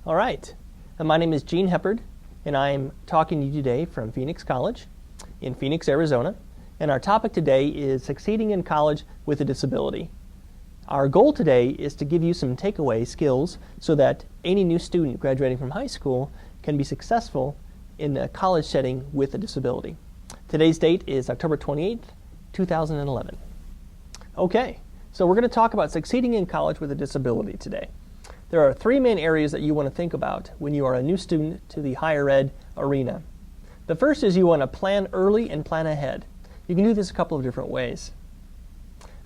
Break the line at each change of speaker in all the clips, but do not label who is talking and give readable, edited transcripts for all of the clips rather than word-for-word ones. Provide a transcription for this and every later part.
All right. My name is Gene Heppard, and I'm talking to you today from Phoenix College in Phoenix, Arizona. And our topic today is succeeding in college with a disability. Our goal today is to give you some takeaway skills so that any new student graduating from high school can be successful in a college setting with a disability. Today's date is October 28th, 2011. Okay, so we're going to talk about succeeding in college with a disability today. There are three main areas that you want to think about when you are a new student to the higher ed arena. The first is you want to plan early and plan ahead. You can do this a couple of different ways.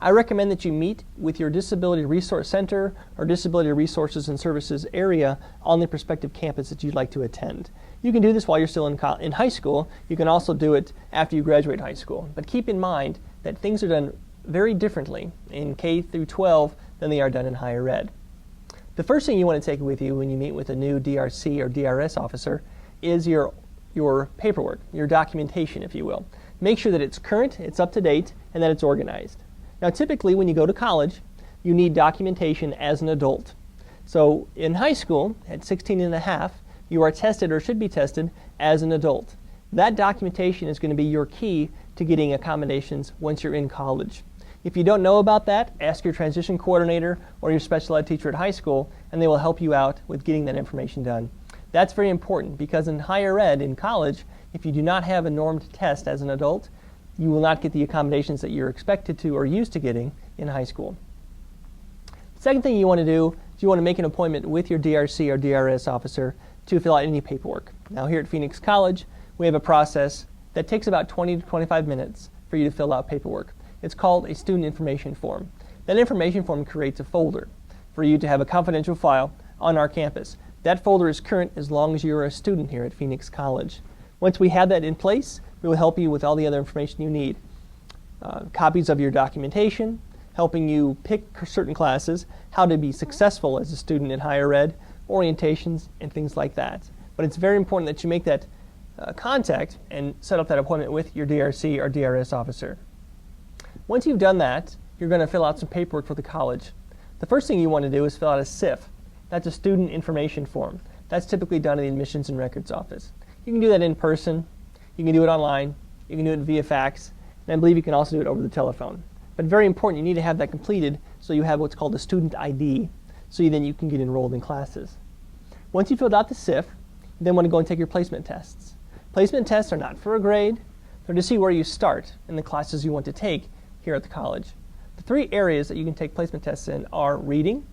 I recommend that you meet with your Disability Resource Center or Disability Resources and Services area on the prospective campus that you'd like to attend. You can do this while you're still in high school. You can also do it after you graduate high school. But keep in mind that things are done very differently in K through 12 than they are done in higher ed. The first thing you want to take with you when you meet with a new DRC or DRS officer is your paperwork, your documentation, if you will. Make sure that it's current, it's up to date, and that it's organized. Now, typically when you go to college, you need documentation as an adult. So in high school, at 16 and a half, you are tested or should be tested as an adult. That documentation is going to be your key to getting accommodations once you're in college. If you don't know about that, ask your transition coordinator or your special ed teacher at high school, and they will help you out with getting that information done. That's very important because in higher ed, in college, if you do not have a normed test as an adult, you will not get the accommodations that you're expected to or used to getting in high school. The second thing you want to do is you want to make an appointment with your DRC or DRS officer to fill out any paperwork. Now here at Phoenix College, we have a process that takes about 20 to 25 minutes for you to fill out paperwork. It's called a student information form. That information form creates a folder for you to have a confidential file on our campus. That folder is current as long as you're a student here at Phoenix College. Once we have that in place, we will help you with all the other information you need. Copies of your documentation, helping you pick certain classes, how to be successful as a student in higher ed, orientations, and things like that. But it's very important that you make that contact and set up that appointment with your DRC or DRS officer. Once you've done that, you're going to fill out some paperwork for the college. The first thing you want to do is fill out a SIF. That's a student information form. That's typically done in the Admissions and Records Office. You can do that in person, you can do it online, you can do it via fax, and I believe you can also do it over the telephone. But very important, you need to have that completed so you have what's called a student ID, so then you can get enrolled in classes. Once you've filled out the SIF, you then want to go and take your placement tests. Placement tests are not for a grade, they're to see where you start in the classes you want to take here at the college. The three areas that you can take placement tests in are reading,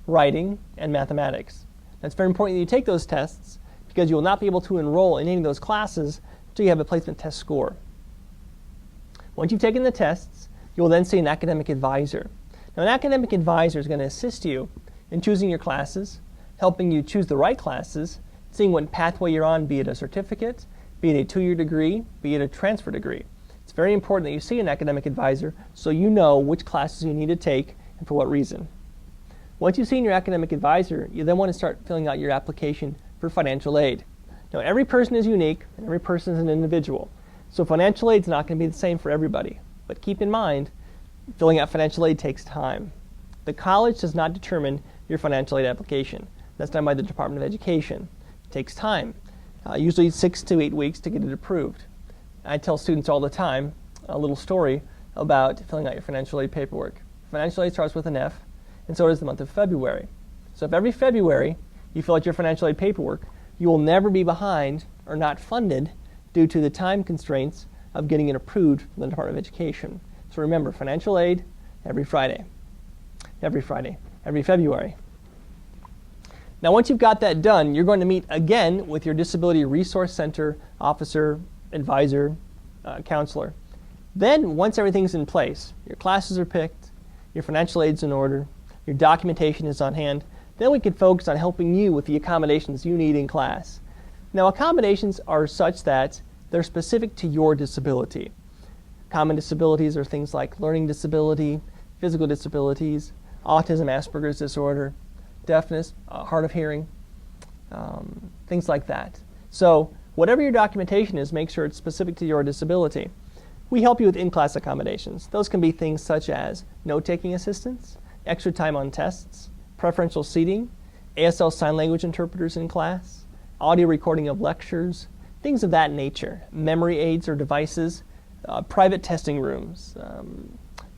writing, and mathematics. Now, it's very important that you take those tests because you will not be able to enroll in any of those classes until you have a placement test score. Once you've taken the tests, you will then see an academic advisor. Now, an academic advisor is going to assist you in choosing your classes, helping you choose the right classes, seeing what pathway you're on, be it a certificate, be it a two-year degree, be it a transfer degree. It's very important that you see an academic advisor so you know which classes you need to take and for what reason. Once you've seen your academic advisor, you then want to start filling out your application for financial aid. Now, every person is unique and every person is an individual, so financial aid is not going to be the same for everybody. But keep in mind, filling out financial aid takes time. The college does not determine your financial aid application. That's done by the Department of Education. It takes time, usually 6 to 8 weeks to get it approved. I tell students all the time a little story about filling out your financial aid paperwork. Financial aid starts with an F, and so does the month of February. So if every February you fill out your financial aid paperwork, you will never be behind or not funded due to the time constraints of getting it approved from the Department of Education. So remember, financial aid every Friday, every February. Now, once you've got that done, you're going to meet again with your Disability Resource Center officer, advisor, counselor. Then, once everything's in place, your classes are picked, your financial aid's in order, your documentation is on hand, then we can focus on helping you with the accommodations you need in class. Now, accommodations are such that they're specific to your disability. Common disabilities are things like learning disability, physical disabilities, autism, Asperger's disorder, deafness, hard of hearing, things like that. So whatever your documentation is, make sure it's specific to your disability. We help you with in-class accommodations. Those can be things such as note-taking assistance, extra time on tests, preferential seating, ASL sign language interpreters in class, audio recording of lectures, things of that nature, memory aids or devices, private testing rooms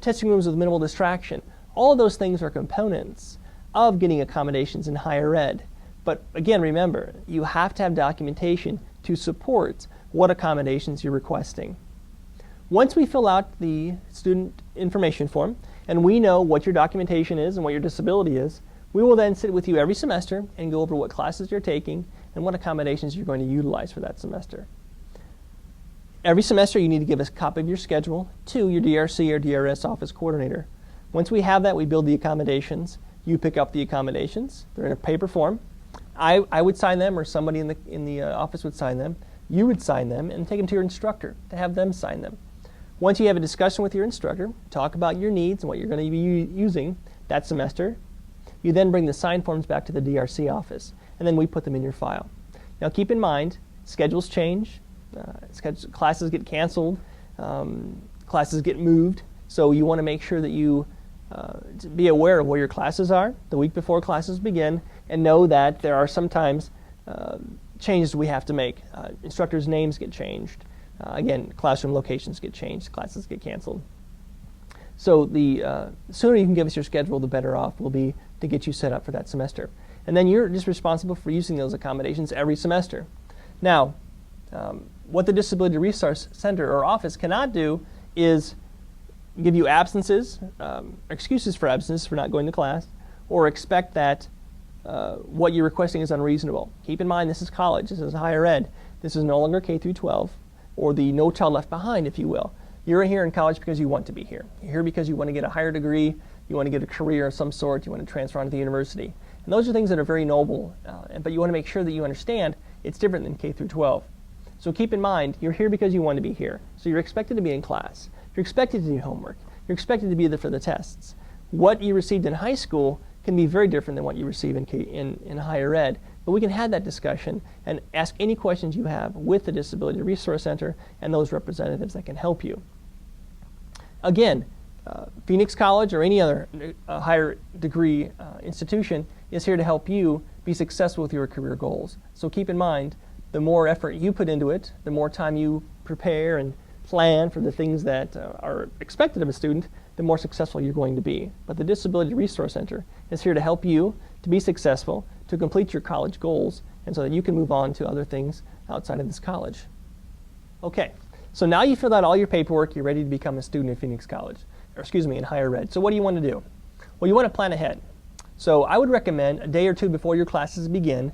with minimal distraction. All of those things are components of getting accommodations in higher ed. But again, remember, you have to have documentation to support what accommodations you're requesting. Once we fill out the student information form and we know what your documentation is and what your disability is, we will then sit with you every semester and go over what classes you're taking and what accommodations you're going to utilize for that semester. Every semester you need to give us a copy of your schedule to your DRC or DRS office coordinator. Once we have that, we build the accommodations. You pick up the accommodations. They're in a paper form. I would sign them, or somebody in the office would sign them. You would sign them and take them to your instructor to have them sign them. Once you have a discussion with your instructor, talk about your needs and what you're going to be using that semester, you then bring the signed forms back to the DRC office, and then we put them in your file. Now keep in mind, schedules change, classes get canceled, classes get moved, so you want to make sure that you be aware of where your classes are the week before classes begin, and know that there are sometimes changes we have to make. Instructors' names get changed. Again, classroom locations get changed, classes get canceled. So the sooner you can give us your schedule, the better off we'll be to get you set up for that semester. And then you're just responsible for using those accommodations every semester. Now, what the Disability Resource Center or office cannot do is give you absences, excuses for absences for not going to class, or expect that what you're requesting is unreasonable. Keep in mind, this is college, this is higher ed. This is no longer K through 12, or the No Child Left Behind, if you will. You're here in college because you want to be here. You're here because you want to get a higher degree, you want to get a career of some sort, you want to transfer on to the university. And those are things that are very noble, but you want to make sure that you understand it's different than K through 12. So keep in mind, you're here because you want to be here. So you're expected to be in class. You're expected to do homework. You're expected to be there for the tests. What you received in high school can be very different than what you receive in higher ed. But we can have that discussion and ask any questions you have with the Disability Resource Center and those representatives that can help you. Again, Phoenix College or any other higher degree institution is here to help you be successful with your career goals. So keep in mind, the more effort you put into it, the more time you prepare and plan for the things that are expected of a student, the more successful you're going to be. But the Disability Resource Center is here to help you to be successful, to complete your college goals, and so that you can move on to other things outside of this college. Okay, so now you filled out all your paperwork, you're ready to become a student at Phoenix College, or excuse me, in higher ed. So what do you want to do? Well, you want to plan ahead. So I would recommend a day or two before your classes begin,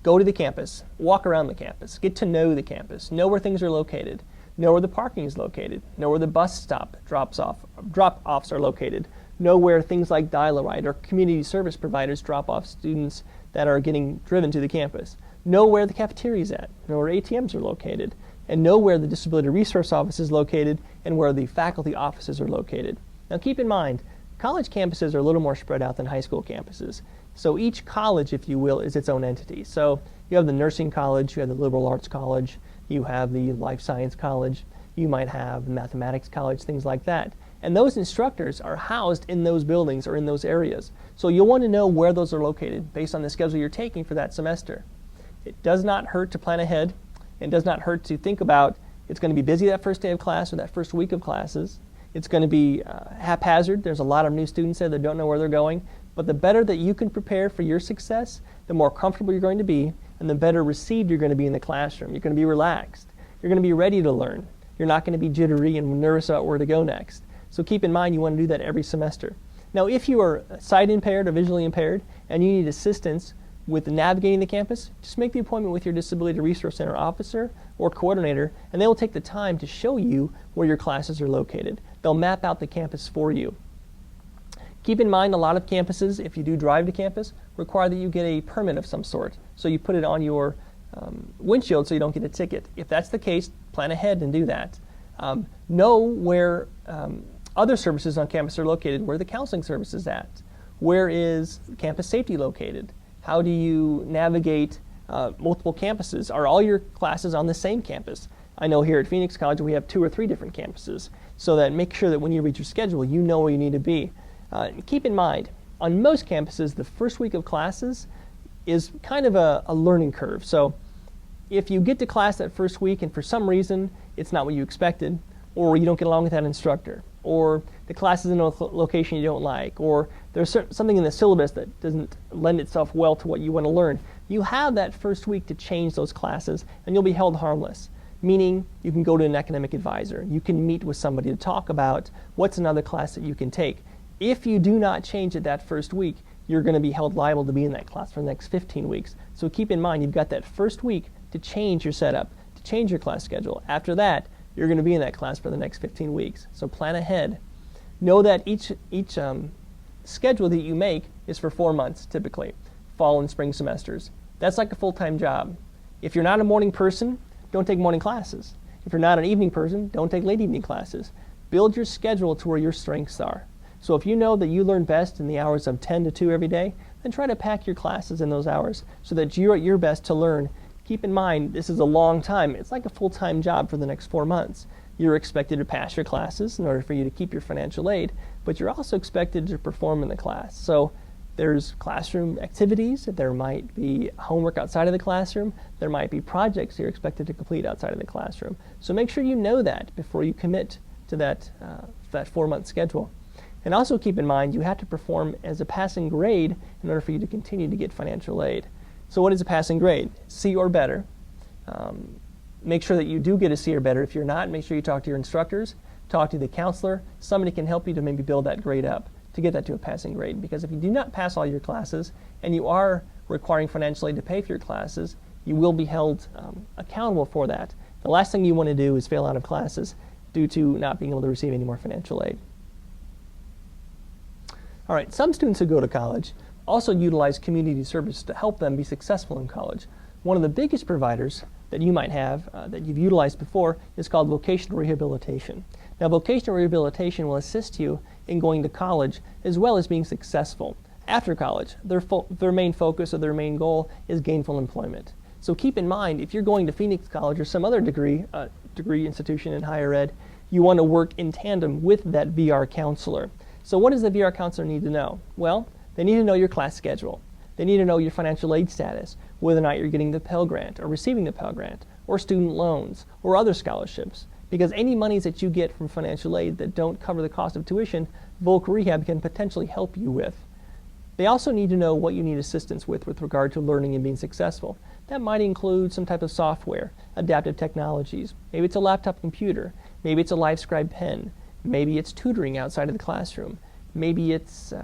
go to the campus, walk around the campus, get to know the campus, know where things are located, know where the parking is located, know where the bus stop drop-offs are located, know where things like Dial-A-Ride or community service providers drop off students that are getting driven to the campus, know where the cafeteria is at, know where ATMs are located, and know where the Disability Resource Office is located and where the faculty offices are located. Now keep in mind, college campuses are a little more spread out than high school campuses. So each college, if you will, is its own entity. So you have the nursing college, you have the liberal arts college, you have the life science college, you might have the mathematics college, things like that. And those instructors are housed in those buildings or in those areas. So you'll want to know where those are located based on the schedule you're taking for that semester. It does not hurt to plan ahead. It does not hurt to think about it's going to be busy that first day of class or that first week of classes. It's going to be haphazard. There's a lot of new students there that don't know where they're going. But the better that you can prepare for your success, the more comfortable you're going to be, and the better received you're going to be in the classroom. You're going to be relaxed. You're going to be ready to learn. You're not going to be jittery and nervous about where to go next. So keep in mind you want to do that every semester. Now if you are sight impaired or visually impaired and you need assistance with navigating the campus, just make the appointment with your Disability Resource Center officer or coordinator, and they will take the time to show you where your classes are located. They'll map out the campus for you. Keep in mind, a lot of campuses, if you do drive to campus, require that you get a permit of some sort. So you put it on your windshield so you don't get a ticket. If that's the case, plan ahead and do that. Know where other services on campus are located, where the counseling service is at. Where is campus safety located? How do you navigate multiple campuses? Are all your classes on the same campus? I know here at Phoenix College we have 2 or 3 different campuses, so that make sure that when you read your schedule, you know where you need to be. Keep in mind, on most campuses, the first week of classes, is kind of a learning curve. So if you get to class that first week and for some reason it's not what you expected, or you don't get along with that instructor, or the class is in a location you don't like, or there's something in the syllabus that doesn't lend itself well to what you want to learn, you have that first week to change those classes and you'll be held harmless. Meaning you can go to an academic advisor, you can meet with somebody to talk about what's another class that you can take. If you do not change it that first week, you're going to be held liable to be in that class for the next 15 weeks. So keep in mind, you've got that first week to change your setup, to change your class schedule. After that, you're going to be in that class for the next 15 weeks. So plan ahead. Know that each schedule that you make is for 4 months, typically, fall and spring semesters. That's like a full-time job. If you're not a morning person, don't take morning classes. If you're not an evening person, don't take late evening classes. Build your schedule to where your strengths are. So if you know that you learn best in the hours of 10 to 2 every day, then try to pack your classes in those hours so that you're at your best to learn. Keep in mind, this is a long time. It's like a full-time job for the next 4 months. You're expected to pass your classes in order for you to keep your financial aid, but you're also expected to perform in the class. So there's classroom activities, there might be homework outside of the classroom, there might be projects you're expected to complete outside of the classroom. So make sure you know that before you commit to that 4-month schedule. And also keep in mind, you have to perform as a passing grade in order for you to continue to get financial aid. So what is a passing grade? C or better. Make sure that you do get a C or better. If you're not, make sure you talk to your instructors, talk to the counselor. Somebody can help you to maybe build that grade up to get that to a passing grade. Because if you do not pass all your classes and you are requiring financial aid to pay for your classes, you will be held accountable for that. The last thing you want to do is fail out of classes due to not being able to receive any more financial aid. All right, some students who go to college also utilize community service to help them be successful in college. One of the biggest providers that you might have that you've utilized before is called vocational rehabilitation. Now, vocational rehabilitation will assist you in going to college as well as being successful. After college, their main focus or their main goal is gainful employment. So keep in mind, if you're going to Phoenix College or some other degree institution in higher ed, you want to work in tandem with that VR counselor. So what does the VR counselor need to know? Well, they need to know your class schedule. They need to know your financial aid status, whether or not you're getting the Pell Grant or receiving the Pell Grant, or student loans, or other scholarships. Because any monies that you get from financial aid that don't cover the cost of tuition, Voc Rehab can potentially help you with. They also need to know what you need assistance with regard to learning and being successful. That might include some type of software, adaptive technologies. Maybe it's a laptop computer. Maybe it's a LiveScribe pen. Maybe it's tutoring outside of the classroom. Maybe it's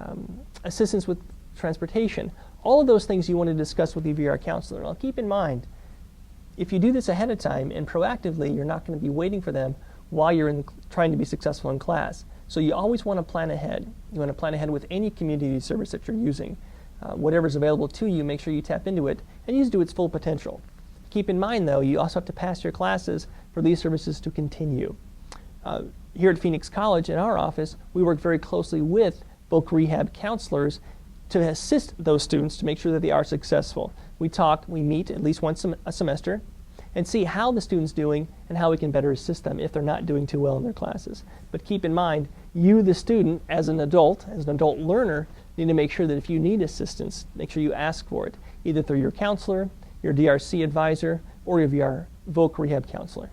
assistance with transportation. All of those things you want to discuss with the VR counselor. Now keep in mind, if you do this ahead of time and proactively, you're not going to be waiting for them while you're trying to be successful in class. So you always want to plan ahead. You want to plan ahead with any community service that you're using. Whatever's available to you, make sure you tap into it and use it to its full potential. Keep in mind, though, you also have to pass your classes for these services to continue. Here at Phoenix College, in our office, we work very closely with Voc Rehab counselors to assist those students to make sure that they are successful. We meet at least once a semester and see how the student's doing and how we can better assist them if they're not doing too well in their classes. But keep in mind, you, the student, as an adult learner, need to make sure that if you need assistance, make sure you ask for it, either through your counselor, your DRC advisor, or your Voc Rehab counselor.